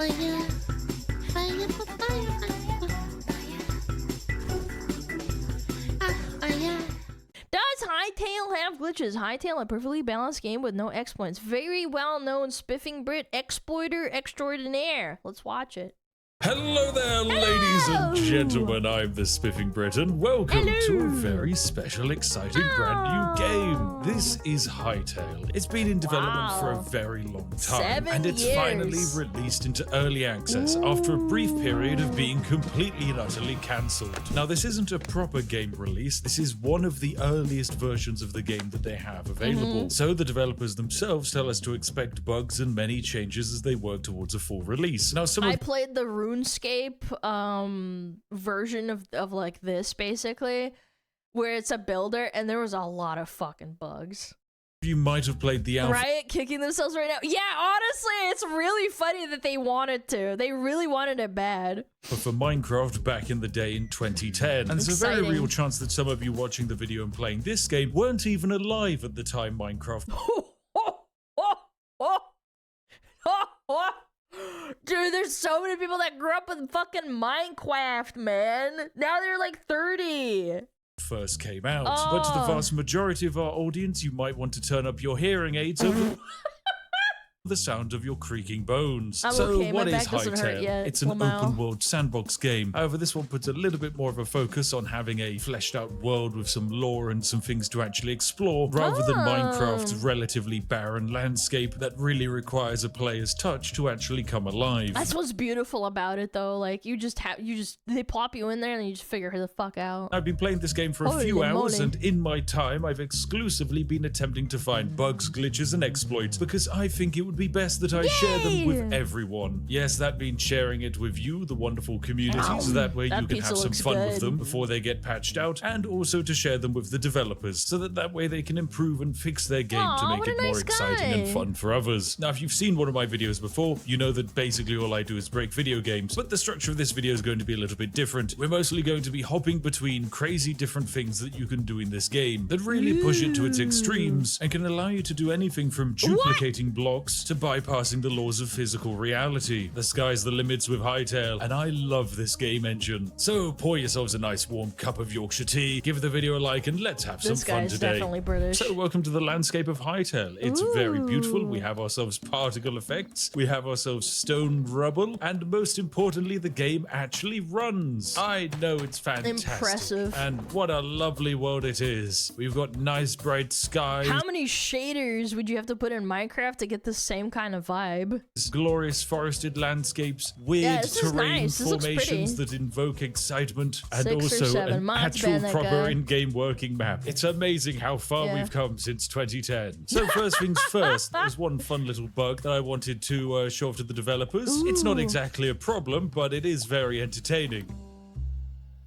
Does Hytale have glitches? Hytale, a perfectly balanced game with no exploits. Very well-known spiffing Brit exploiter extraordinaire. Let's watch it. Hello there, ladies and gentlemen. I'm the Spiffing Brit, and welcome to a very special, exciting, brand new game. This is Hytale. It's been in development for a very long time, and it's finally released into early access after a brief period of being completely and utterly cancelled. Now, this isn't a proper game release. This is one of the earliest versions of the game that they have available. So the developers themselves tell us to expect bugs and many changes as they work towards a full release. Now, I played the RuneScape version of like this, basically, where it's a builder, and there was a lot of fucking bugs. You might have played the alpha. Riot kicking themselves right now. Yeah, honestly, it's really funny that they wanted to. They really wanted it bad. For Minecraft back in the day in 2010. And there's a very real chance that some of you watching the video and playing this game weren't even alive at the time Minecraft. Dude, there's so many people that grew up with fucking Minecraft, man. Now they're like 30. First came out, but to the vast majority of our audience, you might want to turn up your hearing aids over the sound of your creaking bones. So what is Hytale? It's an open world sandbox game. However, this one puts a little bit more of a focus on having a fleshed out world with some lore and some things to actually explore, rather than Minecraft's relatively barren landscape that really requires a player's touch to actually come alive. That's what's beautiful about it, though. Like, they plop you in there and you just figure the fuck out. I've been playing this game for a few hours, and in my time, I've exclusively been attempting to find bugs, glitches, and exploits, because I think it would be best that I share them with everyone. Yes, that means sharing it with you, the wonderful community, so that way you can have some fun with them before they get patched out, and also to share them with the developers, so that way they can improve and fix their game to make it more exciting and fun for others. Now, if you've seen one of my videos before, you know that basically all I do is break video games, but the structure of this video is going to be a little bit different. We're mostly going to be hopping between crazy different things that you can do in this game that really push it to its extremes and can allow you to do anything from duplicating blocks to bypassing the laws of physical reality. The sky's the limits with Hytale, and I love this game engine. So pour yourselves a nice warm cup of Yorkshire tea, give the video a like, and let's have some fun today. This guy's definitely British. So welcome to the landscape of Hytale. It's very beautiful. We have ourselves particle effects, we have ourselves stone rubble, and most importantly, the game actually runs. I know, it's fantastic. Impressive. And what a lovely world it is. We've got nice bright skies. How many shaders would you have to put in Minecraft to get the same kind of vibe? Glorious forested landscapes, weird terrain formations that invoke excitement, and also an actual proper in-game working map. It's amazing how far we've come since 2010. So first things first, there's one fun little bug that I wanted to show off to the developers. It's not exactly a problem, but it is very entertaining.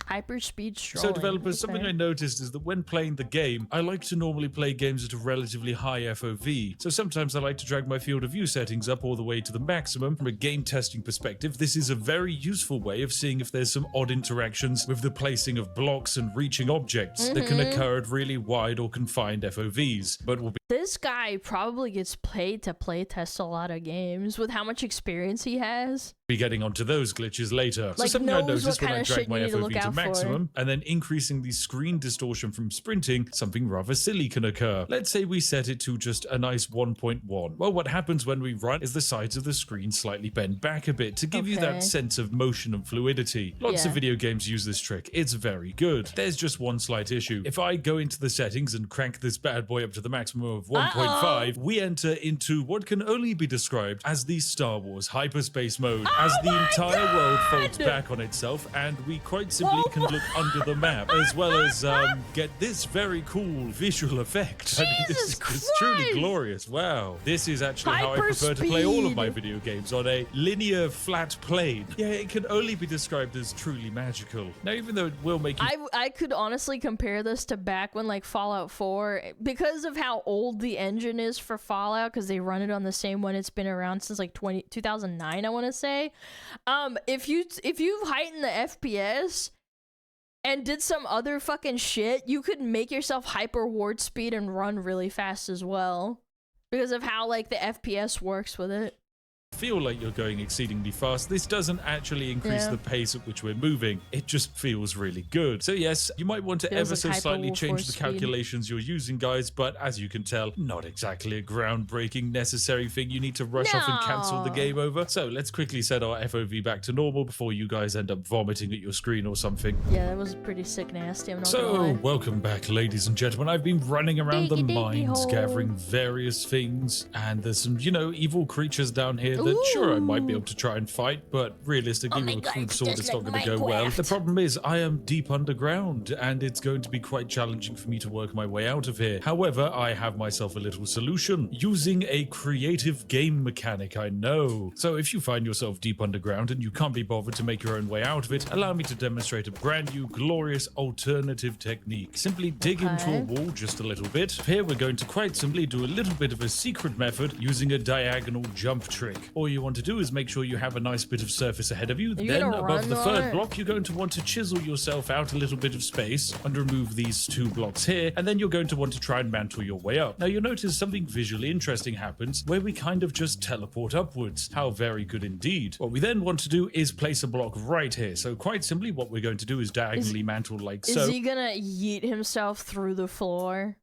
Hyperspeed strolling. So developers, something I noticed is that when playing the game, I like to normally play games at a relatively high FOV. So sometimes I like to drag my field of view settings up all the way to the maximum. From a game testing perspective, this is a very useful way of seeing if there's some odd interactions with the placing of blocks and reaching objects that can occur at really wide or confined FOVs. But this guy probably gets paid to play test a lot of games with how much experience he has. Be getting onto those glitches later. Like, so something I noticed when I drag my FOV to maximum and then increasing the screen distortion from sprinting, something rather silly can occur. Let's say we set it to just a nice 1.1. Well, what happens when we run is the sides of the screen slightly bend back a bit to give you that sense of motion and fluidity. Lots of video games use this trick. It's very good. There's just one slight issue. If I go into the settings and crank this bad boy up to the maximum of 1.5, we enter into what can only be described as the Star Wars hyperspace mode, as the entire world folds back on itself, and we quite simply can look under the map, as well as get this very cool visual effect. I mean, this is truly glorious. Wow. This is actually how I prefer to play all of my video games, on a linear, flat plane. Yeah, it can only be described as truly magical. Now, even though it will make you... I could honestly compare this to back when, like, Fallout 4, because of how old the engine is for Fallout, because they run it on the same one. It's been around since, like, 2009, I want to say. If you heighten the FPS and did some other fucking shit, you could make yourself hyper ward speed and run really fast as well, because of how, like, the FPS works with it. feel like you're going exceedingly fast, this doesn't actually increase the pace at which we're moving. It just feels really good. So yes, you might want to ever so slightly change the calculations you're using, guys, but as you can tell, not exactly a groundbreaking necessary thing you need to rush off and cancel the game over. So let's quickly set our FOV back to normal before you guys end up vomiting at your screen or something. Yeah, that was pretty sick nasty. I'm not gonna lie. Welcome back, ladies and gentlemen. I've been running around the mines, gathering various things, and there's some, you know, evil creatures down here that sure I might be able to try and fight, but realistically with a crude sword it's not going to go well. The problem is I am deep underground and it's going to be quite challenging for me to work my way out of here. However, I have myself a little solution using a creative game mechanic, I know. So if you find yourself deep underground and you can't be bothered to make your own way out of it, allow me to demonstrate a brand new glorious alternative technique. Simply dig into a wall just a little bit. Here we're going to quite simply do a little bit of a secret method using a diagonal jump trick. All you want to do is make sure you have a nice bit of surface ahead of you. Then above the third block, you're going to want to chisel yourself out a little bit of space and remove these 2 blocks here. And then you're going to want to try and mantle your way up. Now you'll notice something visually interesting happens where we kind of just teleport upwards. How very good indeed. What we then want to do is place a block right here. So quite simply what we're going to do is diagonally mantle like so. Is he gonna yeet himself through the floor?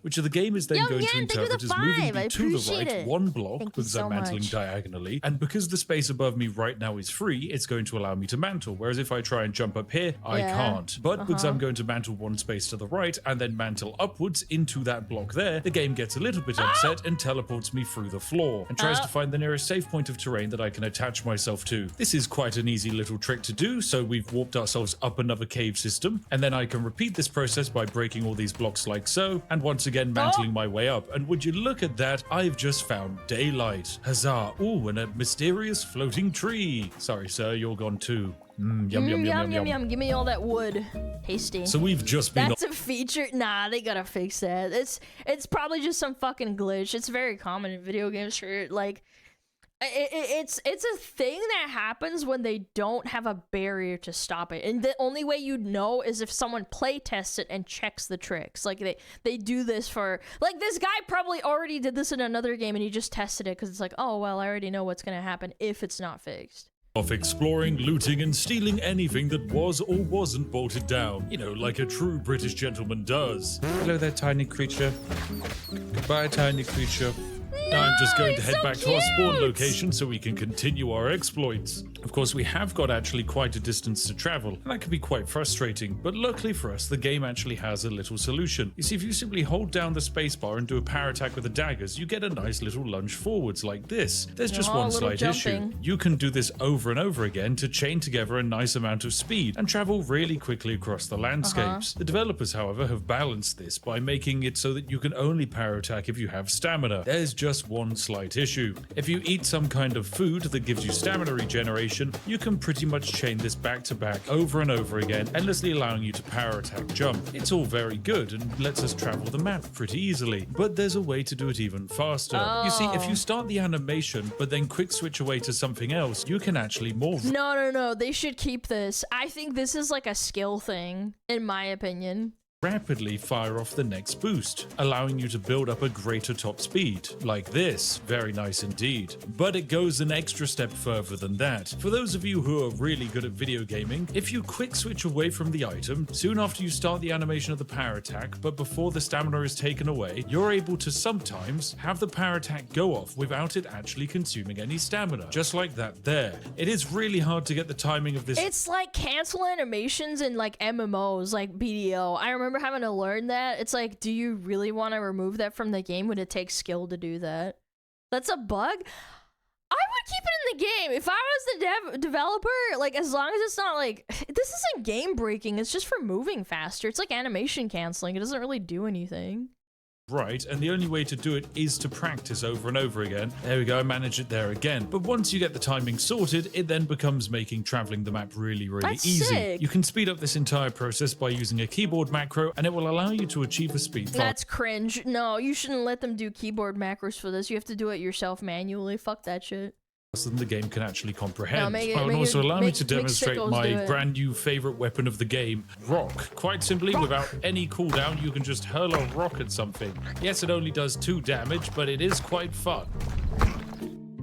Which the game is then going to interpret as moving me to the right 1 block because I'm mantling diagonally. And because the space above me right now is free, it's going to allow me to mantle. Whereas if I try and jump up here, I can't. But because I'm going to mantle 1 space to the right and then mantle upwards into that block there, the game gets a little bit upset and teleports me through the floor and tries to find the nearest safe point of terrain that I can attach myself to. This is quite an easy little trick to do. So we've warped ourselves up another cave system. And then I can repeat this process by breaking all these blocks like so. And once again mantling my way up, and would you look at that, I've just found daylight. Huzzah. Ooh, and a mysterious floating tree. Sorry sir, you're gone too. Yum, yum, yum, yum, yum. Give me all that wood. Tasty. So we've just been... That's a feature? Nah, they gotta fix that. It's probably just some fucking glitch. It's very common in video games for, like... It's a thing that happens when they don't have a barrier to stop it, and the only way you'd know is if someone play tests it and checks the tricks. Like they do this for, like, this guy probably already did this in another game and he just tested it because it's like, oh well, I already know what's gonna happen if it's not fixed. Off exploring, looting, and stealing anything that was or wasn't bolted down. You know, like a true British gentleman does. Hello there, tiny creature. Goodbye, tiny creature. Now I'm just going to head back to our spawn location so we can continue our exploits. Of course, we have got actually quite a distance to travel, and that can be quite frustrating, but luckily for us, the game actually has a little solution. You see, if you simply hold down the spacebar and do a power attack with the daggers, you get a nice little lunge forwards like this. There's just one slight issue. You can do this over and over again to chain together a nice amount of speed and travel really quickly across the landscapes. The developers, however, have balanced this by making it so that you can only power attack if you have stamina. There's just one slight issue. If you eat some kind of food that gives you stamina regeneration, you can pretty much chain this back to back over and over again, endlessly allowing you to power attack jump. It's all very good and lets us travel the map pretty easily, but there's a way to do it even faster. You see, if you start the animation but then quick switch away to something else, you can actually more... No, they should keep this. I think this is like a skill thing, in my opinion. Rapidly fire off the next boost, allowing you to build up a greater top speed, like this. Very nice indeed. But it goes an extra step further than that. For those of you who are really good at video gaming, if you quick switch away from the item, soon after you start the animation of the power attack, but before the stamina is taken away, you're able to sometimes have the power attack go off without it actually consuming any stamina. Just like that there. It is really hard to get the timing of this. It's like cancel animations in like MMOs, like BDO. I remember having to learn that. It's like, do you really want to remove that from the game when it takes skill to do that? That's a bug? I would keep it in the game. If I was the developer, like, as long as it's not like, this isn't game breaking, it's just for moving faster. It's like animation canceling. It doesn't really do anything. Right, and the only way to do it is to practice over and over again. There we go, I managed it there again. But once you get the timing sorted, it then becomes making traveling the map really easy. Sick. You can speed up this entire process by using a keyboard macro, and it will allow you to achieve a speed fast. That's cringe. No, you shouldn't let them do keyboard macros for this. You have to do it yourself manually. Fuck that shit. Than the game can actually comprehend. No, and also allow me to demonstrate my brand new favorite weapon of the game, rock. Quite simply, without any cooldown, you can just hurl a rock at something. Yes, it only does 2 damage, but it is quite fun.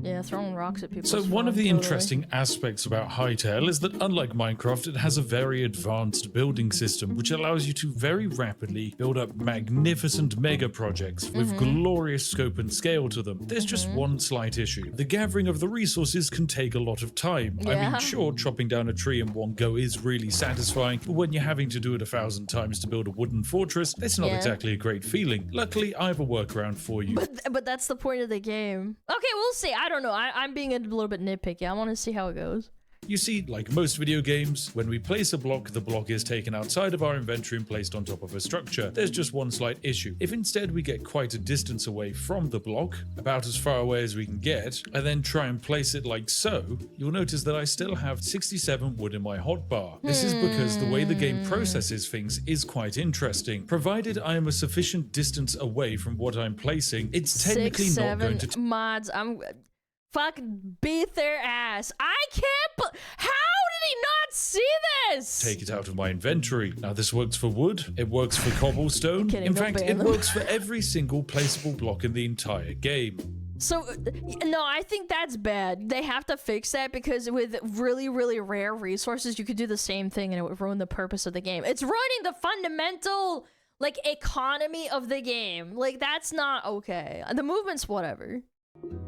Yeah, throwing rocks at people. So one of the interesting aspects about Hytale is that unlike Minecraft, it has a very advanced building system, which allows you to very rapidly build up magnificent mega projects with glorious scope and scale to them. There's just one slight issue. The gathering of the resources can take a lot of time. Yeah. I mean, sure, chopping down a tree in one go is really satisfying, but when you're having to do it 1,000 times to build a wooden fortress, it's not exactly a great feeling. Luckily, I have a workaround for you. But that's the point of the game. Okay, we'll see. I don't know. I'm being a little bit nitpicky. I want to see how it goes. You see, like most video games, when we place a block, the block is taken outside of our inventory and placed on top of a structure. There's just one slight issue. If instead we get quite a distance away from the block, about as far away as we can get, and then try and place it like so, you'll notice that I still have 67 wood in my hotbar. This is because the way the game processes things is quite interesting. Provided I am a sufficient distance away from what I'm placing, it's technically not going to... mods, I'm... fucking beat their ass. I can't. How did he not see this? Take it out of my inventory. Now this works for wood. It works for cobblestone. In fact, it works for every single placeable block in the entire game. So, no, I think that's bad. They have to fix that because with really, really rare resources, you could do the same thing and it would ruin the purpose of the game. It's ruining the fundamental, like, economy of the game. Like, that's not okay. The movement's whatever.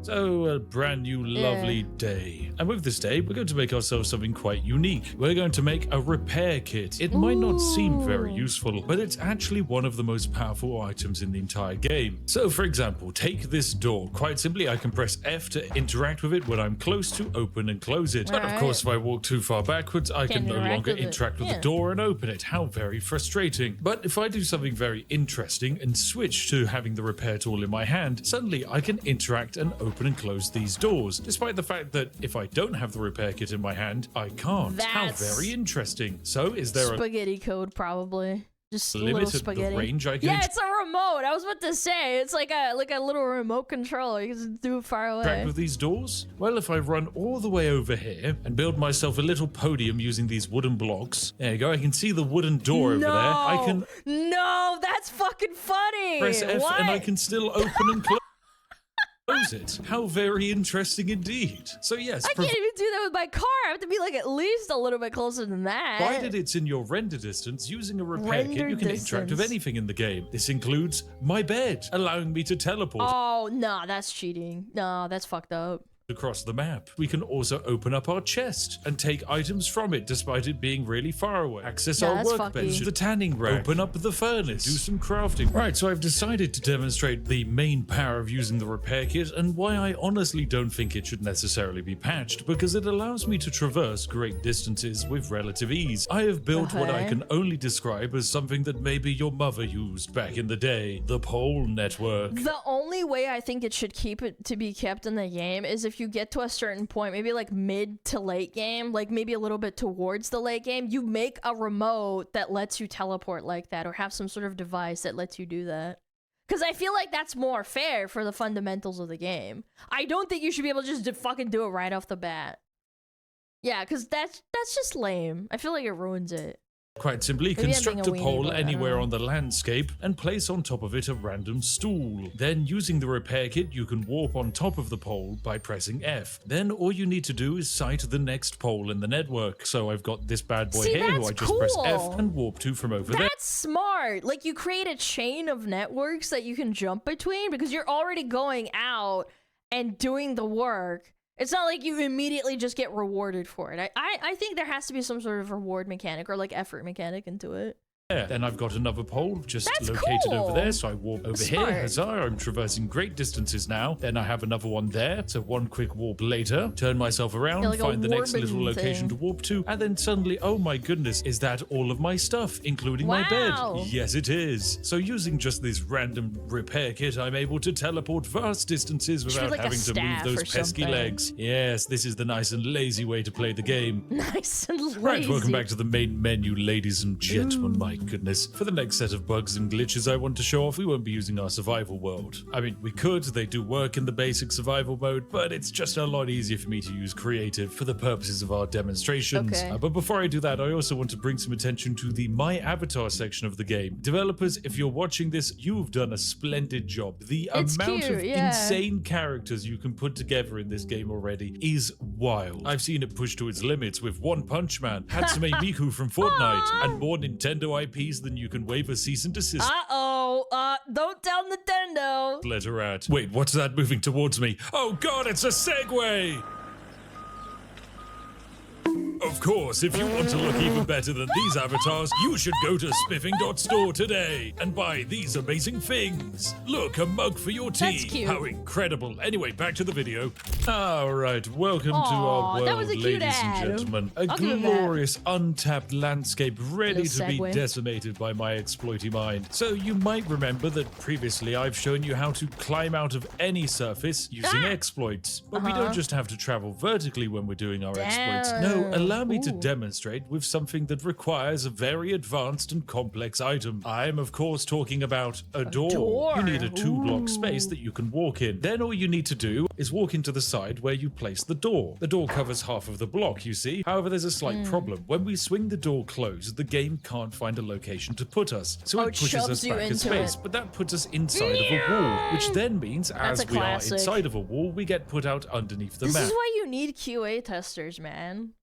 So, a brand new lovely day. And with this day, we're going to make ourselves something quite unique. We're going to make a repair kit. It might not seem very useful, but it's actually one of the most powerful items in the entire game. So, for example, take this door. Quite simply, I can press F to interact with it when I'm close to open and close it. But of course, if I walk too far backwards, I can no longer interact with the door and open it. How very frustrating. But if I do something very interesting and switch to having the repair tool in my hand, suddenly I can interact and open and close these doors, despite the fact that if I don't have the repair kit in my hand, I can't. How very interesting. So is there spaghetti code probably? Just limit little spaghetti. The range I can it's a remote. I was about to say it's like a little remote controller. You can do it far away. Interact with these doors? Well, if I run all the way over here and build myself a little podium using these wooden blocks, there you go. I can see the wooden door over there. I can. No, that's fucking funny. Press F and I can still open and close it. How very interesting indeed. So yes, I can't even do that with my car. I have to be like at least a little bit closer than that. Provided it's in your render distance, using a repair kit, you can interact with anything in the game. This includes my bed, allowing me to teleport. Oh, no, that's cheating. No, that's fucked up. Across the map. We can also open up our chest and take items from it despite it being really far away. Access our workbench, the tanning rack, open up the furnace, do some crafting. Right, so I've decided to demonstrate the main power of using the repair kit and why I honestly don't think it should necessarily be patched, because it allows me to traverse great distances with relative ease. I have built what I can only describe as something that maybe your mother used back in the day, the pole network. The only way I think it should be kept in the game is if you get to a certain point, maybe like mid to late game, like maybe a little bit towards the late game, you make a remote that lets you teleport like that, or have some sort of device that lets you do that. Because I feel like that's more fair for the fundamentals of the game. I don't think you should be able to just fucking do it right off the bat. Yeah, because that's just lame. I feel like it ruins it. Quite simply, construct a pole anywhere on the landscape and place on top of it a random stool. Then, using the repair kit, you can warp on top of the pole by pressing F. Then all you need to do is sight the next pole in the network. So I've got this bad boy here who I just press F and warp to from over there. That's smart. Like, you create a chain of networks that you can jump between because you're already going out and doing the work. It's not like you immediately just get rewarded for it. I think there has to be some sort of reward mechanic or like effort mechanic into it. Yeah, then I've got another pole just located over there, so I warp over here. Huzzah, I'm traversing great distances now. Then I have another one there, so one quick warp later, turn myself around, like find the next little location to warp to, and then suddenly, oh my goodness, is that all of my stuff, including my bed? Yes, it is. So using just this random repair kit, I'm able to teleport vast distances without having to move those pesky legs. Yes, this is the nice and lazy way to play the game. Nice and lazy. Right, welcome back to the main menu, ladies and gentlemen. My goodness. For the next set of bugs and glitches I want to show off, we won't be using our survival world. I mean, we could, they do work in the basic survival mode, but it's just a lot easier for me to use creative for the purposes of our demonstrations. Okay. But before I do that, I also want to bring some attention to the My Avatar section of the game. Developers, if you're watching this, you've done a splendid job. The amount of insane characters you can put together in this game already is wild. I've seen it pushed to its limits with One Punch Man, Hatsune Miku from Fortnite, and more Nintendo IPs than you can wave a cease and desist. Don't tell Nintendo. Letter at. Wait, what's that moving towards me? Oh god, it's a Segway! Of course, if you want to look even better than these avatars, you should go to spiffing.store today and buy these amazing things. Look, a mug for your tea. That's cute. How incredible. Anyway, back to the video. Alright, welcome to our that was world, a cute ladies and ad. gentlemen. A I'll give him glorious, untapped landscape ready to be segue. decimated by my exploity mind. So you might remember that previously I've shown you how to climb out of any surface using exploits. But we don't just have to travel vertically when we're doing our exploits. No, allow me to demonstrate with something that requires a very advanced and complex item. I am, of course, talking about a door. You need a 2-block space that you can walk in. Then all you need to do is walk into the side where you place the door. The door covers half of the block, you see. However, there's a slight problem. When we swing the door closed, the game can't find a location to put us. So it pushes us back a space, but that puts us inside of a wall, which then means as we are inside of a wall, we get put out underneath the map. This is why you need QA testers, man.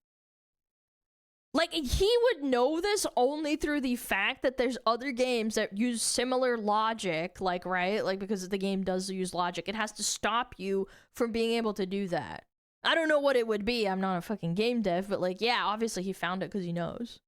Like, he would know this only through the fact that there's other games that use similar logic, like, right? Like, because the game does use logic, it has to stop you from being able to do that. I don't know what it would be. I'm not a fucking game dev, but, like, yeah, obviously he found it because he knows.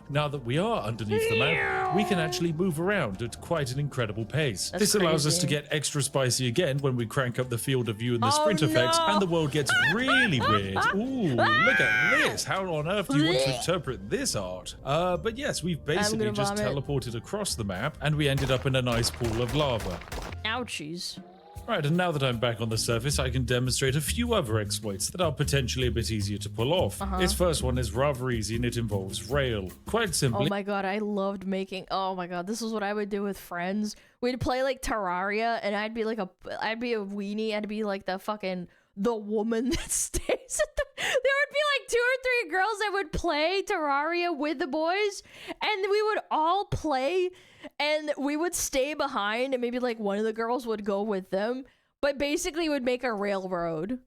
Now that we are underneath the map, we can actually move around at quite an incredible pace. This allows us to get extra spicy again when we crank up the field of view and the sprint effects, and the world gets really weird. Ooh, look at this. How on earth do you want to interpret this art? But yes, we've basically just teleported across the map, and we ended up in a nice pool of lava. Ouchies. Right, and now that I'm back on the surface, I can demonstrate a few other exploits that are potentially a bit easier to pull off. This first one is rather easy and it involves rail. Quite simply. Oh my god, I loved making. Oh my god, this is what I would do with friends. We'd play like Terraria, and I'd be a weenie. I'd be like the woman that stays at the. There would be like 2 or 3 girls that would play Terraria with the boys, and we would all play. And we would stay behind, and maybe like one of the girls would go with them, but basically would make a railroad,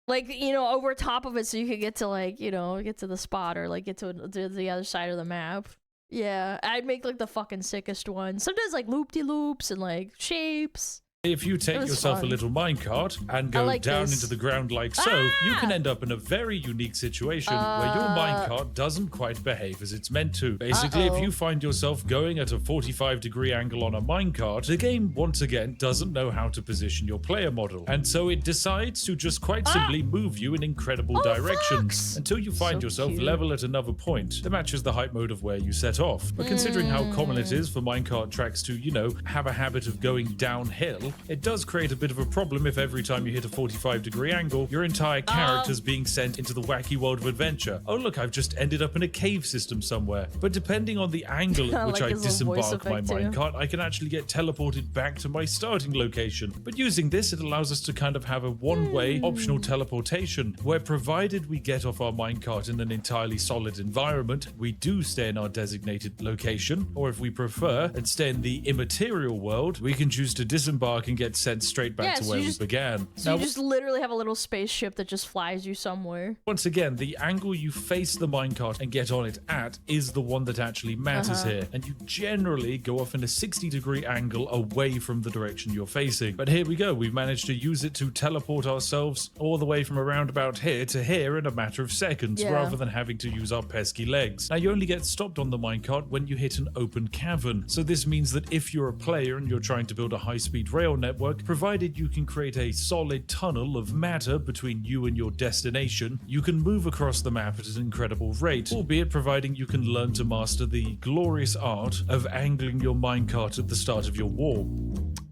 like, you know, over top of it, so you could get to, like, you know, get to the spot, or like get to the other side of the map. Yeah, I'd make like the fucking sickest one. Sometimes like loop-de-loops and like shapes. If you take yourself a little minecart and go down into the ground like so, you can end up in a very unique situation where your minecart doesn't quite behave as it's meant to. Basically, if you find yourself going at a 45-degree angle on a minecart, the game, once again, doesn't know how to position your player model. And so it decides to just quite simply move you in incredible directions until you find yourself level at another point that matches the height mode of where you set off. But considering how common it is for minecart tracks to, you know, have a habit of going downhill, it does create a bit of a problem if every time you hit a 45-degree angle, your entire character's being sent into the wacky world of adventure. Oh look, I've just ended up in a cave system somewhere. But depending on the angle at which I disembark my minecart, I can actually get teleported back to my starting location. But using this, it allows us to kind of have a one-way optional teleportation, where provided we get off our minecart in an entirely solid environment, we do stay in our designated location, or if we prefer and stay in the immaterial world, we can choose to disembark and get sent straight back to where we began. So you just literally have a little spaceship that just flies you somewhere. Once again, the angle you face the minecart and get on it at is the one that actually matters here, and you generally go off in a 60-degree angle away from the direction you're facing. But here we go, we've managed to use it to teleport ourselves all the way from around about here to here in a matter of seconds, rather than having to use our pesky legs. Now, you only get stopped on the minecart when you hit an open cavern, so this means that if you're a player and you're trying to build a high-speed rail network, provided you can create a solid tunnel of matter between you and your destination, you can move across the map at an incredible rate, albeit providing you can learn to master the glorious art of angling your minecart at the start of your wall.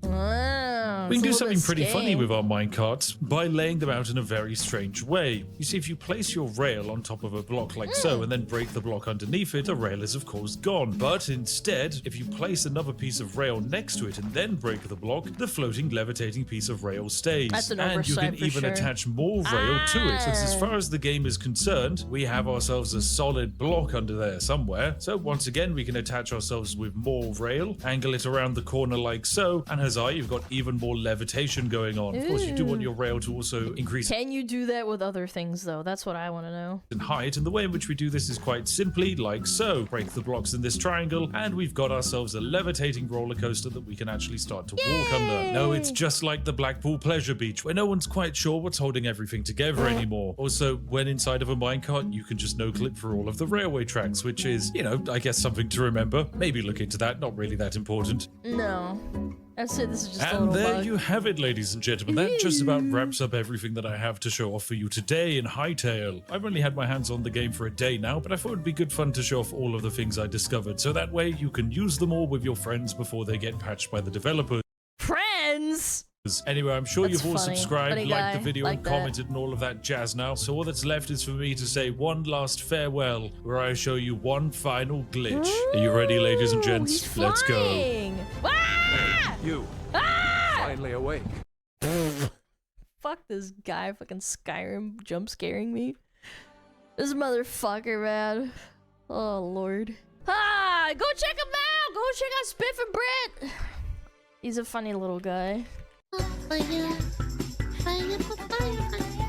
Wow. We can do something pretty funny with our minecarts by laying them out in a very strange way. You see, if you place your rail on top of a block like so and then break the block underneath it, the rail is of course gone. But instead, if you place another piece of rail next to it and then break the block, the floating levitating piece of rail stays. That's an and you can even attach more rail to it. So as far as the game is concerned, we have ourselves a solid block under there somewhere. So once again, we can attach ourselves with more rail, angle it around the corner like so, and huzzah, you've got even more levitation going on. Of course, you do want your rail to also increase. Can you do that with other things though? That's what I want to know. In height, and the way in which we do this is quite simply like so. Break the blocks in this triangle, and we've got ourselves a levitating roller coaster that we can actually start to walk under. No, it's just like the Blackpool Pleasure Beach, where no one's quite sure what's holding everything together anymore. Also, when inside of a minecart, you can just no-clip for all of the railway tracks, which is, you know, I guess something to remember. Maybe look into that, not really that important. No. I'd say this is just a and little there bug. you have it, ladies and gentlemen. That just about wraps up everything that I have to show off for you today in Hytale. I've only had my hands on the game for a day now, but I thought it'd be good fun to show off all of the things I discovered, so that way you can use them all with your friends before they get patched by the developers. Friends? Anyway, I'm sure you've all subscribed, Funny liked the guy. video, Like and commented and all of that jazz now. So all that's left is for me to say one last farewell, where I show you one final glitch. Are you ready, ladies and gents? He's Let's go. flying. Ah! You. Ah! Finally awake. Fuck this guy fucking Skyrim jump scaring me. This motherfucker, man. Oh, Lord. Ah! Go check him out! Go check out Spiff and Brett! He's a funny little guy. Fire, fire, fire, fire.